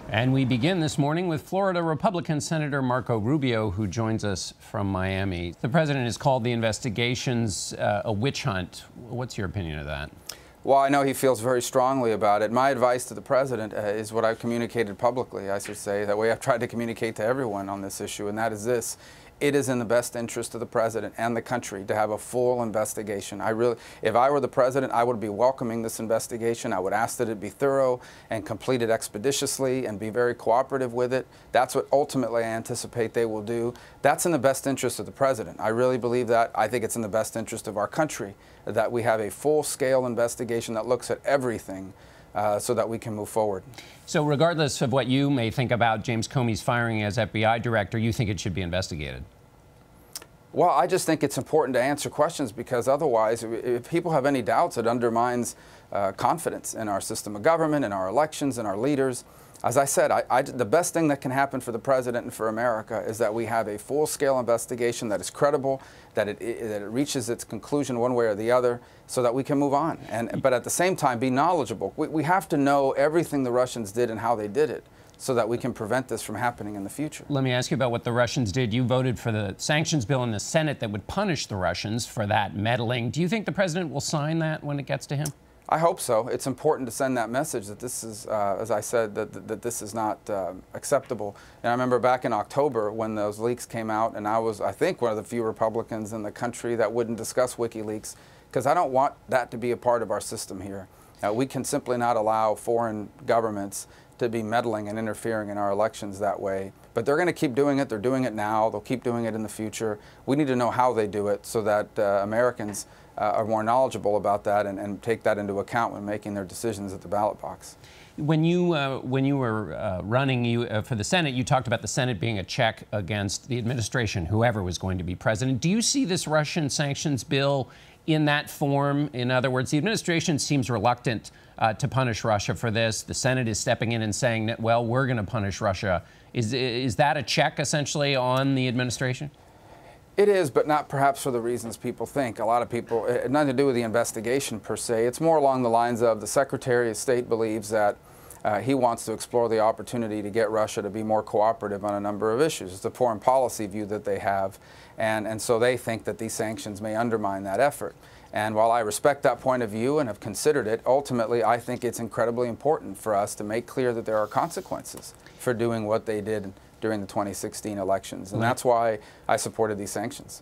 And we begin this morning with Florida Republican Senator Marco Rubio, who joins us from Miami. The president has called the investigations a witch hunt. What's your opinion of that? Well, I know he feels very strongly about it. My advice to the president is what I've communicated publicly, I should say, that way I've tried to communicate to everyone on this issue, and that is this. It is in the best interest of the president and the country to have a full investigation. If I were the president, I would be welcoming this investigation. I would ask that it be thorough and completed expeditiously and be very cooperative with it. That's what ultimately I anticipate they will do. That's in the best interest of the president. I really believe that. I think it's in the best interest of our country that we have a full-scale investigation that looks at everything so that we can move forward. So regardless of what you may think about James Comey's firing as FBI director, you think it should be investigated? Well, I just think it's important to answer questions, because otherwise, if people have any doubts, it undermines confidence in our system of government, in our elections, in our leaders. As I said, the best thing that can happen for the president and for America is that we have a full-scale investigation that is credible, that it reaches its conclusion one way or the other, so that we can move on. But at the same time, be knowledgeable. We have to know everything the Russians did and how they did it, so that we can prevent this from happening in the future. Let me ask you about what the Russians did. You voted for the sanctions bill in the Senate that would punish the Russians for that meddling. Do you think the president will sign that when it gets to him? I hope so. It's important to send that message that this is, as I said, that this is not acceptable. And I remember back in October when those leaks came out, and I was, I think, one of the few Republicans in the country that wouldn't discuss WikiLeaks, because I don't want that to be a part of our system here. We can simply not allow foreign governments to be meddling and interfering in our elections that way. But they're going to keep doing it. They're doing it now. They'll keep doing it in the future. We need to know how they do it so that Americans are more knowledgeable about that and take that into account when making their decisions at the ballot box. When you were running for the Senate, you talked about the Senate being a check against the administration, whoever was going to be president. Do you see this Russian sanctions bill in that form? In other words, the administration seems reluctant to punish Russia for this. The Senate is stepping in and saying that, well, we're going to punish Russia. Is that a check, essentially, on the administration? It is, but not perhaps for the reasons people think. A lot of people, it had nothing to do with the investigation per se. It's more along the lines of the Secretary of State believes that he wants to explore the opportunity to get Russia to be more cooperative on a number of issues. It's a foreign policy view that they have, and so they think that these sanctions may undermine that effort. And while I respect that point of view and have considered it, ultimately I think it's incredibly important for us to make clear that there are consequences for doing what they did during the 2016 elections. And that's why I supported these sanctions.